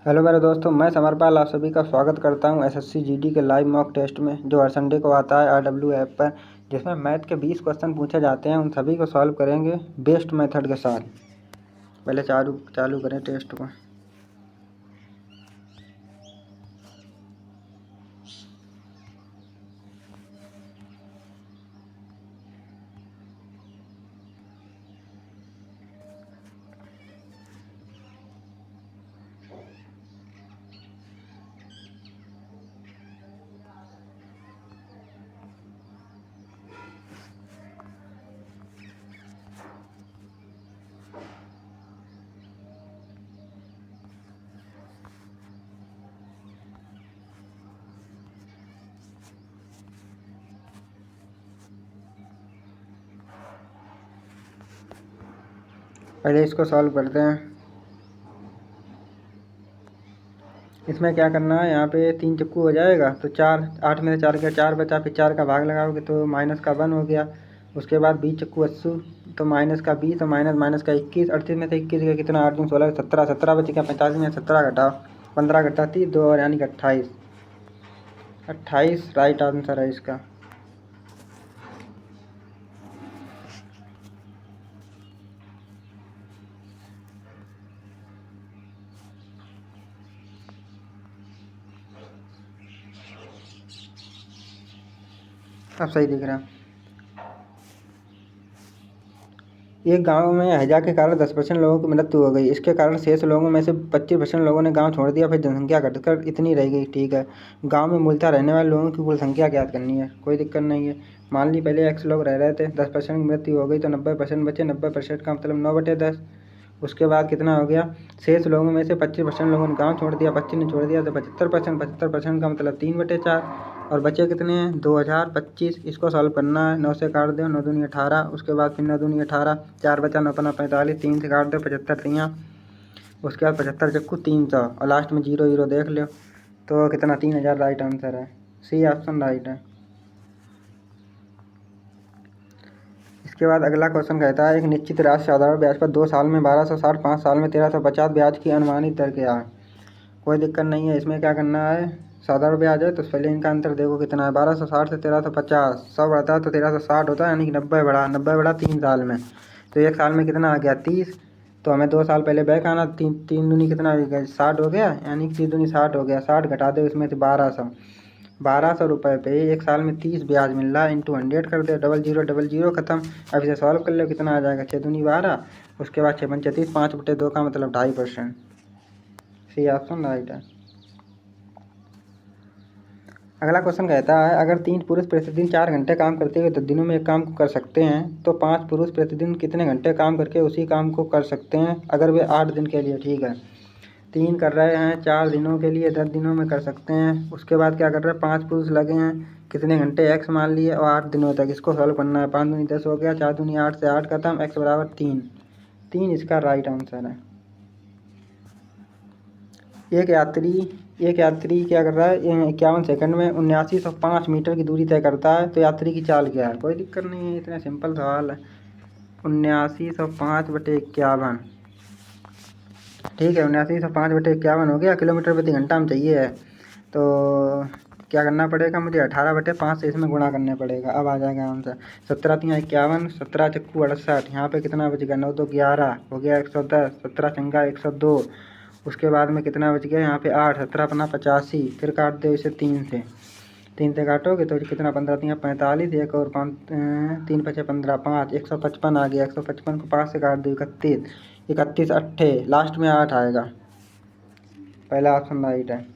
Hello मेरे दोस्तों, मैं समरपाल आप सभी का स्वागत करता हूं एसएससी जीडी के लाइव मॉक टेस्ट में जो हर संडे को आता है आरडब्ल्यू ऐप पर, जिसमें मैथ के 20 क्वेश्चन पूछे जाते हैं। उन सभी को सॉल्व करेंगे बेस्ट मेथड के साथ। पहले चालू करें टेस्ट को। पहले इसको सॉल्व करते हैं। इसमें क्या करना है, यहाँ पे 3 चक्कू हो जाएगा तो 4, 8 में से 4 का 4 बचा, फिर 4 का भाग लगाओगे तो माइनस का 1 हो गया। उसके बाद 20 चक्कू 80 तो माइनस का 20 और माइनस का 21। 38 में से 21 का कितना, 8 दूनी 16, 17, 17 बच गया। 45 में 17 घटाओ, 15 घटा 30, 2 और यानी कि 28। 28 राइट आंसर है इसका। अब सही दिख रहा है। एक गांव में हैजा के कारण 10% लोगों की मृत्यु हो गई। इसके कारण शेष लोगों में से 25% लोगों ने गांव छोड़ दिया। फिर जनसंख्या घटकर इतनी रह गई। ठीक है, गांव में मूलतः रहने वाले लोगों की कुल संख्या ज्ञात करनी है। कोई दिक्कत नहीं है। मान ली पहले x लोग रह रहे थे, 10% की मृत्यु हो गई तो 90% बचे। 90% का मतलब 9/10। उसके बाद कितना हो गया, शेष लोगों में से 25% लोगों ने गाँव छोड़ दिया। 25 ने छोड़ दिया तो 75%। 75% का मतलब 3/4। और बचे कितने हैं, 2025। इसको सॉल्व करना है। 9 से काट दो, 9 दूनी 18। उसके बाद फिर 9 दूनी 18, 4 बचा, 9 पन्ना 45। 3 से काट दो, 75 तियाँ। उसके बाद 75 चक्कू 300 और लास्ट में 0 0 देख लो तो कितना, 3000 राइट आंसर है। सी ऑप्शन राइट है। इसके बाद अगला क्वेश्चन कहता है, एक निश्चित राशि साधारण ब्याज पर 2 साल में 1260, 5 साल में 1350 ब्याज की अनुमानित दर क्या है। कोई दिक्कत नहीं है। इसमें क्या करना है, साधारण ब्याज है तो पहले इनका अंतर देखो कितना है। 1260 से 1350, 100 बढ़ता है तो 1360 होता है, यानी कि 90 बढ़ा। 90 बढ़ा 3 साल में तो 1 साल में कितना आ गया, 30। तो हमें 2 साल पहले बैक आना। 3 दूनी कितना हो गया, 60 हो गया, यानी कि 3 दूनी 60 हो गया। 60 घटा दो इसमें से 1200। 1200 रुपये पे 1 साल में 30 ब्याज मिल रहा है। इंटू 100 कर दो, डबल जीरो खत्म। अब इसे सॉल्व कर लो, कितना आ जाएगा, 6 दूनी 12। उसके बाद 6 पंचे 30, 5/2 का मतलब 2.5%। सी ऑप्शन राइट है। अगला क्वेश्चन कहता है, अगर 3 पुरुष प्रतिदिन 4 घंटे काम करते हुए 10 दिनों में एक काम को कर सकते हैं तो 5 पुरुष प्रतिदिन कितने घंटे काम करके उसी काम को कर सकते हैं अगर वे 8 दिन के लिए। ठीक है, 3 कर रहे हैं 4 दिनों के लिए, 10 दिनों में कर सकते हैं। उसके बाद क्या कर रहे हैं, 5 पुरुष लगे हैं, कितने घंटे, x मान लिए और 8 दिनों तक। इसको सॉल्व करना है। 5 दूनी 10 हो गया, 4 दूनी 8 से 8 खत्म, x बराबर 3। 3 इसका राइट आंसर है। एक यात्री क्या कर रहा है, 51 सेकंड में 7905 मीटर की दूरी तय करता है तो यात्री की चाल क्या है। कोई दिक्कत नहीं है, इतना सिंपल सवाल है। 7905/51। ठीक है, 7905/51 हो गया। किलोमीटर प्रति घंटा में चाहिए है तो क्या करना पड़ेगा, मुझे 18/5 से इसमें गुणा करने पड़ेगा। अब आ जाएगा आंसर। 17 तियाँ 51, 17 चक्कू 68। यहाँ पे कितना बच गया, 9 2 11 हो गया, 110। 17 चंगा 102। उसके बाद में कितना बच गया, यहाँ पे 8, 17 पन्ना 85। फिर काट दो इसे 3 से काटोगे तो कितना, 15 तियाँ 45। एक और 5, 3 5 15, 5, 155 आ गया। 155 को 5 से काट दो, 31। 31 अट्ठे, लास्ट में 8 आएगा। पहला ऑप्शन राइट है।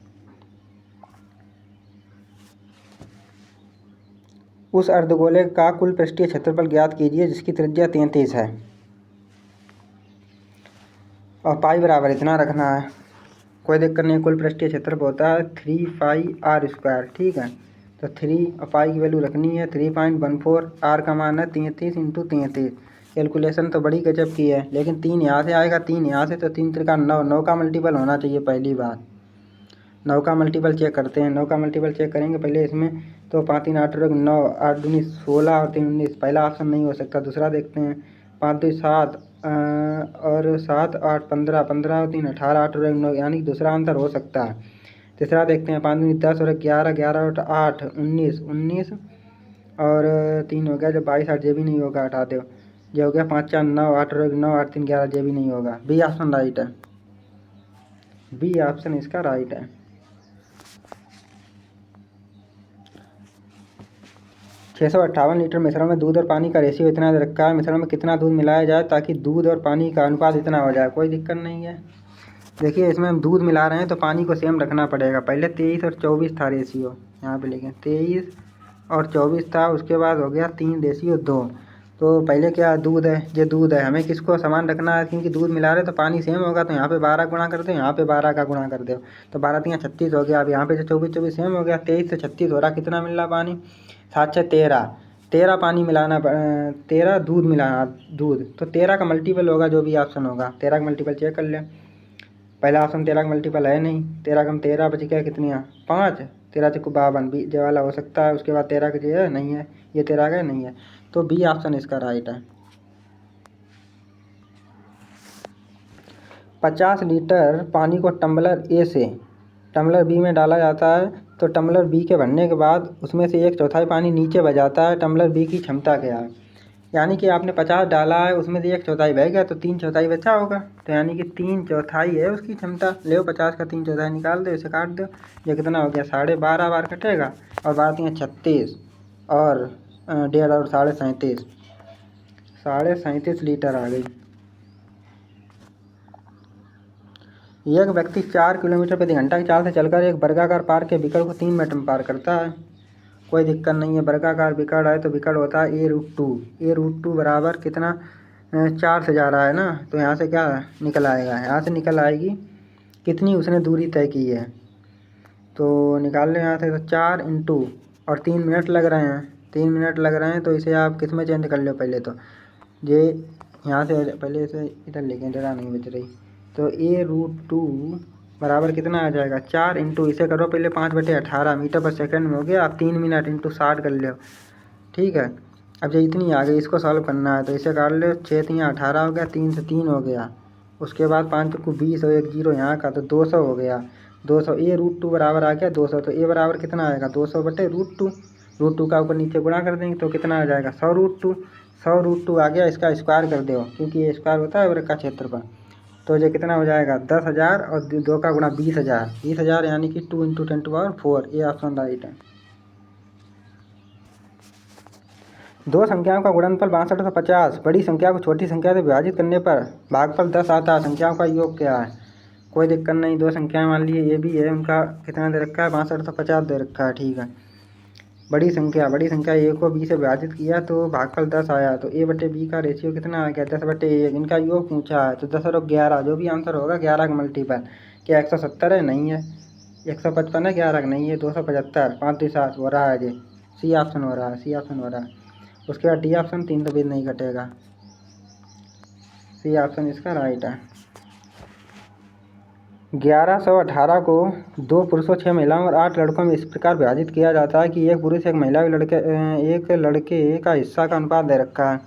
उस अर्धगोले का कुल पृष्ठीय क्षेत्रफल ज्ञात कीजिए जिसकी त्रिज्या 33 है और पाई बराबर इतना रखना है। कोई दिक्कत नहीं। कुल पृष्ठीय क्षेत्रफल होता है 3πr²। ठीक है, तो 3 और पाई की वैल्यू रखनी है 3.14। आर का मान है 33 × 33। कैलकुलेशन तो बड़ी गजब की है, लेकिन 3 यहाँ से आएगा, 3 यहाँ से, तो 3 त्रिका 9। 9 का मल्टीपल होना चाहिए पहली बात। 9 का मल्टीपल चेक करते हैं। 9 का मल्टीपल चेक करेंगे पहले इसमें तो 5 3 8 9, 8 दूनी 16 और 3 19। पहला ऑप्शन नहीं हो सकता, दूसरा देखते हैं। 5 2 7 और 7 8 15 15 और 3 18 8 और 1 9, यानी दूसरा आंसर हो सकता है। तीसरा देखते हैं, 5 दूनी 10 और 11 11 और 8 19 19 और 3 हो गया, जो 22 8 ये भी नहीं होगा, हटा दो। ये हो गया 5 4 9 8 और 1 9 8 3 11, ये भी नहीं होगा। बी ऑप्शन राइट है, बी ऑप्शन इसका राइट है। 658 लीटर मिश्रण में दूध और पानी का रेशियो इतना दे रखा है, मिश्रण में कितना दूध मिलाया जाए ताकि दूध और पानी का अनुपात इतना हो जाए। कोई दिक्कत नहीं है। देखिए इसमें हम दूध मिला रहे हैं तो पानी को सेम रखना पड़ेगा। पहले 23 और 24 था रेशियो, यहाँ पे लिखें 23 और 24 था, उसके बाद हो गया 3 रेशियो 2। तो पहले क्या दूध है, ये दूध है, हमें किसको समान रखना है, क्योंकि दूध मिला रहे तो पानी सेम होगा। तो यहाँ पे 12 गुणा कर दो, यहाँ पे 12 का गुणा कर दो, तो 12 3 36 हो गया। अब यहाँ पे जो 24 24 सेम हो गया, 23 से 36 हो रहा, कितना मिल रहा पानी, 7 6 13 13 पानी मिलाना, 13 दूध मिलाना, दूध तो 13 का मल्टीपल होगा, जो भी ऑप्शन होगा। 13 का मल्टीपल चेक कर लें, पहला ऑप्शन 13 का मल्टीपल है नहीं, 13 कम 13 बच गया कितनी, 5, 13 चौको 52, बी जे वाला हो सकता है। उसके बाद 13 का जो है नहीं है, ये 13 का नहीं है, तो बी ऑप्शन इसका राइट है। 50 लीटर पानी को टम्बलर ए से टम्बलर बी में डाला जाता है, तो टम्बलर बी के भरने के बाद उसमें से 1/4 पानी नीचे बह जाता है, टम्बलर बी की क्षमता क्या है। यानी कि आपने 50 डाला है, उसमें से 1/4 बह गया, तो 3/4 बचा होगा। तो यानी कि 3/4 है उसकी क्षमता। ले 50 का 3/4 निकाल दो, इसे काट दो, ये कितना हो गया, 12.5 बार कटेगा, और 12 3 36 और 1.5 और 37.5 37 लीटर आ गई। एक व्यक्ति 4 किलोमीटर प्रति घंटा की चाल से चलकर एक वर्गाकार पार्क के विकर्ण को 3 मिनट में पार करता है। कोई दिक्कत नहीं है। वर्गाकार विकर्ण है तो विकर्ण होता है a√2। a√2 बराबर कितना, 4 से जा रहा है ना, तो यहाँ से क्या निकल आएगा, यहाँ से निकल आएगी कितनी उसने दूरी तय की है। तो निकाल लें यहाँ से, तो 4 इंटू और 3 मिनट लग रहे हैं, 3 मिनट लग रहे हैं, तो इसे आप किस में चेंज कर लो पहले, तो ये यहाँ से पहले इसे इधर लेके, जगह नहीं बच रही, तो a√2 बराबर कितना आ जाएगा, 4 इंटू इसे करो पहले 5/18 मीटर पर सेकंड में हो गया। आप 3 मिनट इंटू 60 कर लो, ठीक है। अब जो इतनी आ गई, इसको सॉल्व करना है, तो इसे काट लो, 6 3 18 हो गया, 3 से 3 हो गया, उसके बाद 5 को 20 और 1 0 यहाँ का, तो 200 हो गया। 200 a√2 बराबर आ गया 200, तो a बराबर कितना आएगा, 200/√2। √2 का ऊपर नीचे गुणा कर देंगे तो कितना आ जाएगा, 100√2। 100√2 आ गया, इसका स्क्वायर कर दो, क्योंकि ये स्क्वायर होता है वृत्त का क्षेत्रफल। तो ये कितना हो जाएगा, 10,000 और 2 का गुणा 20,000, 20,000 यानी कि 2 × 10⁴ ये ऑप्शन राइट है। दो संख्याओं का गुणनफल 6250 बड़ी संख्या को छोटी संख्या से विभाजित करने पर भागफल 10 आता है। संख्याओं का योग क्या है। कोई दिक्कत नहीं। दो संख्याएं मान लीजिए ये भी है, उनका कितना दे रखा है, 6250 दे रखा है, ठीक है। बड़ी संख्या ए को बी से विभाजित किया तो भागफल 10 आया, तो a/b का रेशियो कितना आ गया, 10/1। इनका योग पूछा है, तो 10 और 11, जो भी आंसर होगा 11 का मल्टीपल। क्या 170 है, नहीं है। 155 है, 11 का नहीं है, 275, 5 2 7 हो रहा है। ये सी ऑप्शन हो रहा है, सी ऑप्शन हो रहा है। उसके बाद डी ऑप्शन, 3 तो भी नहीं कटेगा, सी ऑप्शन इसका राइट है। 1118 को 2 पुरुषों 6 महिलाओं और 8 लड़कों में इस प्रकार विभाजित किया जाता है कि एक पुरुष एक महिला एक लड़के का हिस्सा का अनुपात दे रखा है।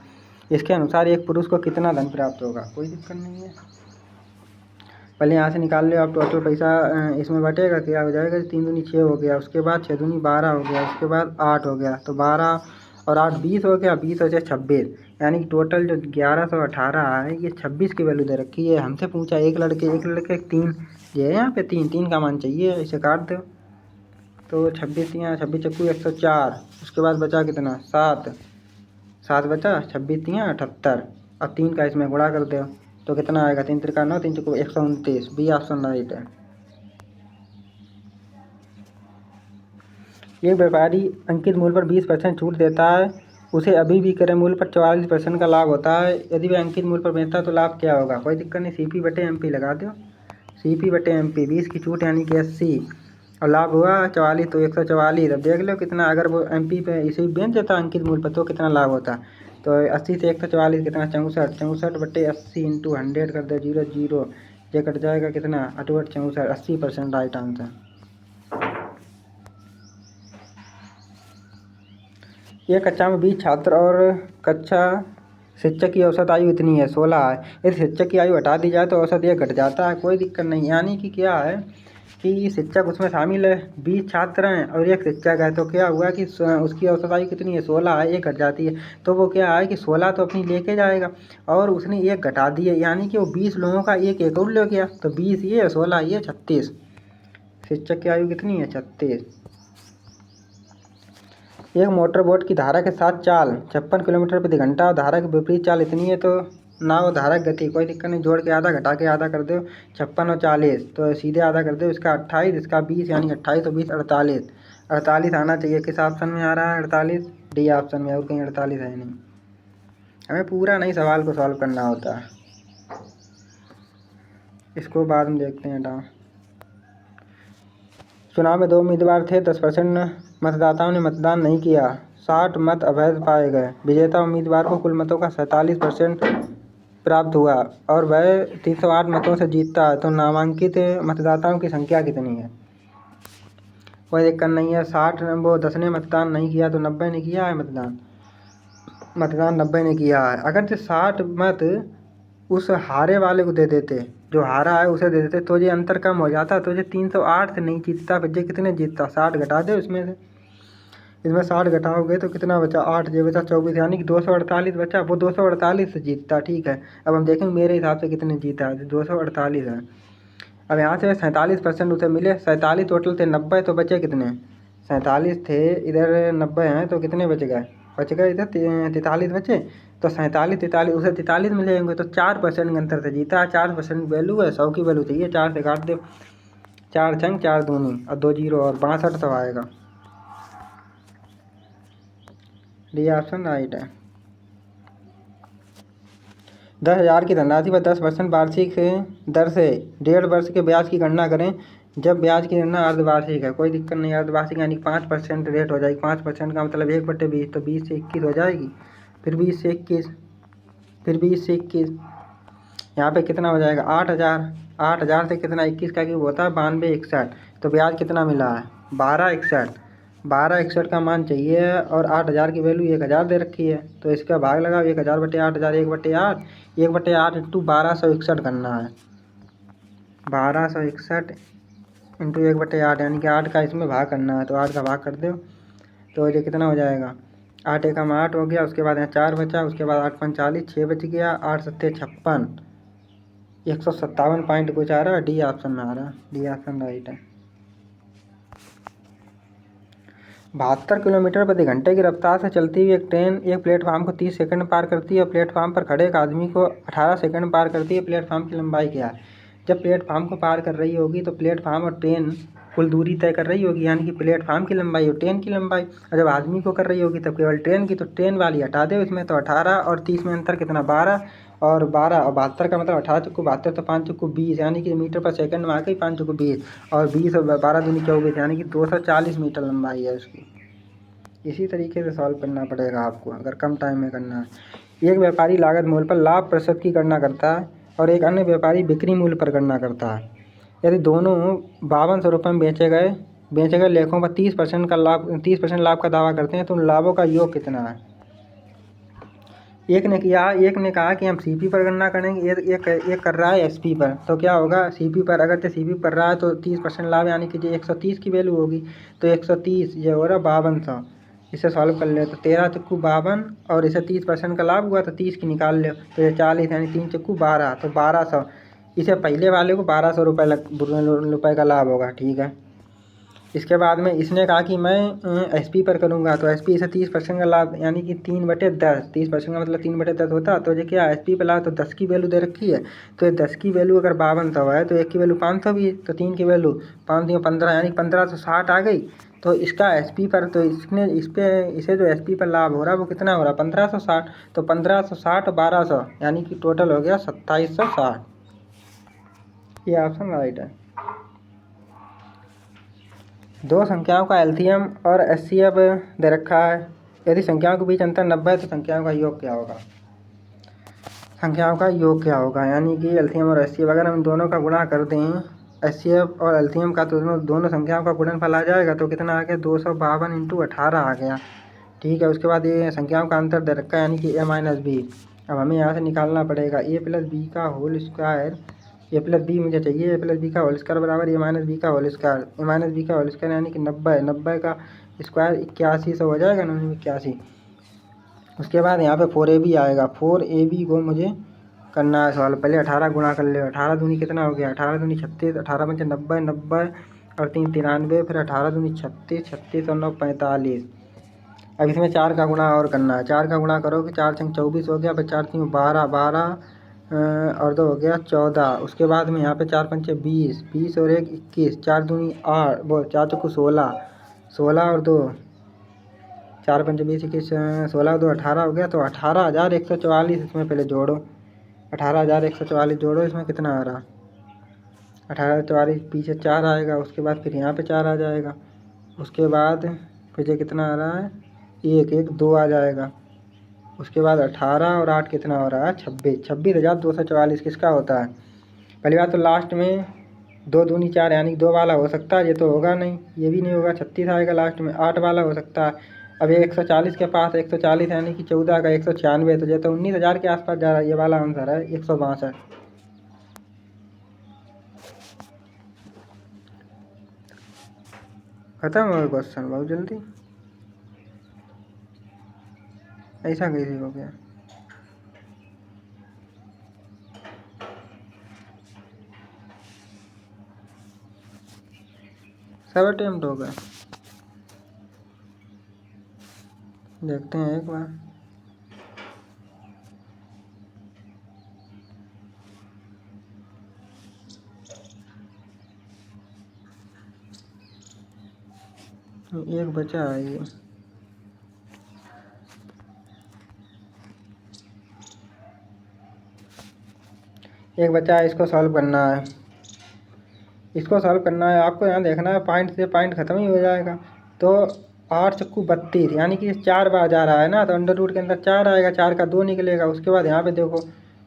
इसके अनुसार एक पुरुष को कितना धन प्राप्त होगा। कोई दिक्कत नहीं है। पहले यहाँ से निकाल लो आप, टोटल पैसा इसमें बटेगा, क्या हो जाएगा, 3 दूनी 6 हो गया, उसके बाद 6 दूनी 12 हो गया, उसके बाद 8 हो गया, तो 12 और 8 20 हो गया, 20 हो जाए 26, यानी कि टोटल जो 1118 है ये 26 की वैल्यू दे रखी है। हमसे पूछा एक लड़के 3, ये है यहाँ पे 3 का मान चाहिए, इसे काट दो, तो 26 यहाँ 26 चक्कू 104, उसके बाद बचा कितना 7 7 बचा, 26 यहाँ 78, अब 3 का इसमें गुणा कर दो तो कितना आएगा, 3 3 9, 3 चक्कू 129, बी ऑप्शन राइट है। एक व्यापारी अंकित मूल्य पर 20% छूट देता है, उसे अभी भी क्रय मूल्य पर 44% का लाभ होता है। यदि वह अंकित मूल्य पर बेचता है तो लाभ क्या होगा। कोई दिक्कत नहीं, CP/MP लगा दो, CP/MP, 20 की छूट यानी कि 80 और लाभ हुआ 44, तो 144। अब देख लो कितना, अगर वो MP पे इसे बेच देता अंकित मूल्य पर तो कितना लाभ होता। तो 80 से 144 कितना, 64, 64/80 × 100 कर दो, 0 0, ये कट जाएगा कितना, 68 64, 80% राइट आंसर। एक कक्षा में 20 छात्र और कक्षा शिक्षक की औसत आयु इतनी है 16 है। यदि शिक्षक की आयु हटा दी जाए तो औसत ये घट जाता है, कोई दिक्कत नहीं। यानी कि क्या है कि शिक्षक उसमें शामिल है, 20 छात्र हैं और एक शिक्षक है, तो क्या हुआ कि उसकी औसत आयु कितनी है 16 है, एक घट जाती है। तो वो क्या है कि 16 तो अपनी लेके जाएगा और उसने एक घटा दी है, यानी कि वो 20 लोगों का एक और ले गया, तो 20 ये 16 ये 36। शिक्षक की आयु कितनी है 36। एक मोटर बोट की धारा के साथ चाल 56 किलोमीटर प्रति घंटा और धारा की विपरीत चाल इतनी है, तो नाव धारा की गति, कोई दिक्कत नहीं, जोड़ के आधा घटा के आधा कर दो, 56 और 40 तो सीधे आधा कर दो, इसका 28 इसका 20 यानी 28 और 20 48। 48 आना चाहिए, किस ऑप्शन में आ रहा है 48? डी ऑप्शन में, और कहीं 48 है नहीं। हमें पूरा नहीं सवाल को सॉल्व करना होता है, इसको बाद में देखते हैं। डाउन चुनाव में 2 उम्मीदवार थे, 10% मतदाताओं ने मतदान नहीं किया, 60 मत अवैध पाए गए। विजेता उम्मीदवार को कुल मतों का 47% प्राप्त हुआ और वह 308 मतों से जीतता है, तो नामांकित मतदाताओं की संख्या कितनी है? कोई दिक्कत नहीं है, 60 वो 10 ने मतदान नहीं किया तो 90 ने किया है मतदान 90 ने किया है। अगर जो 60 मत उस हारे वाले को दे देते, जो हारा है उसे दे देते, तो ये अंतर कम हो जाता, तो ये 308 से नहीं जीतता, फिर ये कितने जीतता? 60 घटा दे उसमें से, इसमें 60 घटाओगे तो कितना बचा? 8 ये बचा 24, यानी कि 248 बचा, वो 248 से जीतता। ठीक है, अब हम देखेंगे मेरे हिसाब से कितने जीता है, 248 है। अब यहाँ से 47% उसे मिले, 47 टोटल थे 90, तो बचे कितने? 47 थे, इधर 90 हैं, तो कितने बच गए? बच गए इधर 43 बचे, तो 47 43 उसे 43 मिलेंगे, तो 4% के अंतर से जीता है। 4% वैल्यू है, 100 की वैल्यू चाहिए, 4 से काट दो, 4 छंग 4 दूनी और 2 जीरो और 62 तो आएगा। डी ऑप्शन राइट है। 10,000 की धनराशि पर 10% वार्षिक दर से 1.5 वर्ष के ब्याज की गणना करें, जब ब्याज की गणना अर्धवार्षिक है। कोई दिक्कत नहीं, अर्धवार्षिक यानी 5% रेट हो जाएगी। 5% का मतलब 1/20, तो 20 से 21 हो जाएगी, फिर 20 से 21, फिर 20 से 21, यहाँ पे कितना हो जाएगा? 8,000। 8,000 से कितना 21 का क्यूब होता है 9261, तो ब्याज कितना मिला है? 1261। 1261 का मान चाहिए और 8,000 की वैल्यू 1,000 दे रखी है, तो इसका भाग लगाओ, 1,000 बटे 8,000, 1/8, 1/8 इंटू 1261 करना है। 1261 इंटू 1/8 यानी कि 8 का इसमें भाग करना है, तो 8 का भाग कर दो, तो ये कितना हो जाएगा? 8 एकम 8 हो गया, उसके बाद यहाँ 4 बचा, उसके बाद 8 पंच 40, 6 बच गया, 8 सत्ते 56, 157 पॉइंट कुछ आ रहा है, डी ऑप्शन में आ रहा है, डी ऑप्शन राइट है। 72 किलोमीटर प्रति घंटे की रफ्तार से चलती हुई एक ट्रेन एक प्लेटफार्म को 30 सेकंड में पार करती है और प्लेटफार्म पर खड़े एक आदमी को 18 सेकंड में पार करती है। प्लेटफार्म की लंबाई क्या है? जब प्लेटफार्म को पार कर रही होगी तो प्लेटफार्म और ट्रेन कुल दूरी तय कर रही होगी, यानी कि प्लेटफार्म की लंबाई और ट्रेन की लंबाई। और जब आदमी को कर रही होगी तब केवल ट्रेन की, तो ट्रेन वाली हटा दे उसमें, तो 18 और 30 में अंतर कितना? 12 और 12 और 72 का मतलब 18 चुक्कू 72, तो 5 चुक्कू 20, यानी कि मीटर पर सेकंड में आ गई 5 चुक्कू 20, और 20 और 12 दूनी 24, यानी कि 240 मीटर लंबाई है उसकी। इसी तरीके से सॉल्व करना पड़ेगा आपको अगर कम टाइम में करना है। एक व्यापारी लागत मूल्य पर लाभ प्रतिशत की गणना करता है और एक अन्य व्यापारी बिक्री मूल्य पर गणना करता है। यदि दोनों 5200 रुपये में बेचे गए लेखों पर 30% लाभ का दावा करते हैं, तो उन लाभों का योग कितना है? एक ने कहा कि हम सीपी पर गणना करेंगे, एक कर रहा है एसपी पर, तो क्या होगा? सीपी पर, अगर तो सीपी पर रहा है तो 30% लाभ, यानी कि जो 130 की वैल्यू होगी, तो 130 ये हो रहा 5200। इसे सॉल्व कर ले तो 13 चक्कू 52 और इसे 30% का लाभ हुआ तो 30 की निकाल ले, तो ये 40, यानी 3 चक्कू 12, तो 1200। इसे पहले वाले को 1200 रुपये का लाभ होगा। ठीक है, इसके बाद में इसने कहा कि मैं एसपी पर करूँगा, तो एसपी इसे 30% का लाभ, यानी कि 3/10, 30% का मतलब 3/10 होता, तो ये क्या एसपी पर लाभ, तो 10 की वैल्यू दे रखी है, तो ये 10 की वैल्यू अगर 5200 है तो 1 की वैल्यू 500 भी है, तो 3 की वैल्यू 5 15, यानी 1560 आ गई। तो इसका एसपी पर, तो इसे जो एसपी पर लाभ हो रहा है वो कितना हो रहा है? 1560, तो 1560 1200, यानी कि टोटल हो गया 2760। ये ऑप्शन राइट है। दो संख्याओं का एलसीएम और एचसीएफ दे रखा है, यदि संख्याओं के बीच अंतर 90 है तो संख्याओं का योग क्या होगा? संख्याओं का योग क्या होगा, यानी कि एलसीएम और एचसीएफ अगर हम दोनों का गुणा कर दें, एचसीएफ और एलसीएम का, तो दोनों संख्याओं का गुणनफल आ जाएगा, तो कितना आ गया? 252 × 18 आ गया। ठीक है, उसके बाद ये संख्याओं का अंतर दे रखा है, यानी कि a - b, अब हमें यहाँ से निकालना पड़ेगा ए प्लस बी का होल स्क्वायर, ए प्लस बी मुझे चाहिए, ए प्लस बी का होल स्क्वायर बराबर ए माइनस बी का होल स्क्वायर, ए माइनस बी का होल स्क्वायर यानी कि 90 का स्क्वायर 8100 हो जाएगा, 981। उसके बाद यहाँ पे 4ab आएगा, 4ab को मुझे करना है सॉल्व। पहले 18 गुणा कर ले, 18 दूनी कितना हो गया, 18 दूनी 36, 18 पंचे 90, 90 और 3 93, फिर 18 दूनी 36, 36 और 9 45। अब इसमें 4 का गुणा और करना है, 4 का गुणा करोगे 4 छंग 24 हो गया, फिर 4 3 12, 12 और 2 हो गया 14। उसके बाद में यहाँ पे 4 पंचे 20, 20 और 1 21, 4 दूनी 8, वो 4 चौको 16, 16 और 2 4 पंचे 20, 21, 16 और 2 18 हो गया। तो 18,144 इसमें पहले जोड़ो, 18,144 जोड़ो, इसमें कितना आ रहा, 18,44 पीछे 4 आएगा, उसके बाद फिर यहाँ पे 4 आ जाएगा, उसके बाद फिर ये कितना आ रहा है, 1 1 2 आ जाएगा, उसके बाद 18 और 8 कितना हो रहा है, 26, 26,244 किसका होता है। पहली बात तो लास्ट में 2 दूनी 4 यानी 2 वाला हो सकता है, ये तो होगा नहीं, ये भी नहीं होगा, 36 आएगा लास्ट में, 8 वाला हो सकता है। अब ये 140 के पास 140 यानी कि 14 का 196, तो ये तो 19,000 के आसपास जा रहा है, ये वाला आंसर है 162। खत्म हो गया क्वेश्चन बहुत जल्दी, ऐसा कैसे हो गया। सब अटेम्प्ट हो गया, देखते हैं एक बार। एक बचा है ये, एक बचा है, इसको सॉल्व करना है, इसको सॉल्व करना है आपको। यहाँ देखना है पॉइंट से पॉइंट ख़त्म ही हो जाएगा। तो 8 चक्कू 32 यानी कि 4 बार जा रहा है ना, तो अंडर रूट के अंदर 4 आएगा, 4 का 2 निकलेगा। उसके बाद यहाँ पे देखो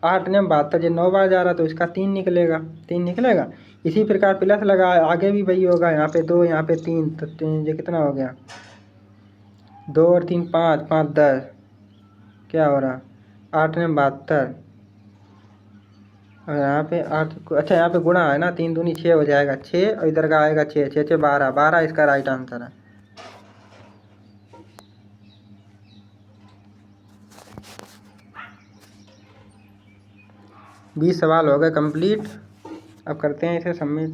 8 ने 72, ये 9 बार जा रहा है, तो इसका 3 निकलेगा, 3 निकलेगा। इसी प्रकार प्लस लगा है, आगे भी वही होगा, यहाँ पे 2 यहाँ पे 3, तो ये कितना हो गया, 2 और 3 5, 5 10, क्या हो रहा, 8 ने 72 और यहाँ पे 8, अच्छा यहाँ पे गुणा है ना, 3 दूनी 6 हो जाएगा, 6 और इधर का आएगा 6, 6 6 12, 12 इसका राइट आंसर है। 20 सवाल हो गए कंप्लीट। अब करते हैं इसे सबमिट।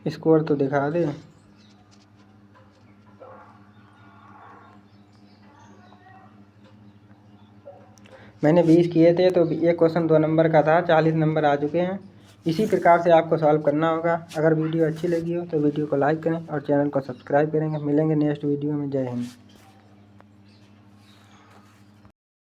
स्कोर तो दिखा दे, मैंने 20 किए थे, तो एक क्वेश्चन 2 नंबर का था, 40 नंबर आ चुके हैं। इसी प्रकार से आपको सॉल्व करना होगा। अगर वीडियो अच्छी लगी हो तो वीडियो को लाइक करें और चैनल को सब्सक्राइब करेंगे। मिलेंगे नेक्स्ट वीडियो में। जय हिंद।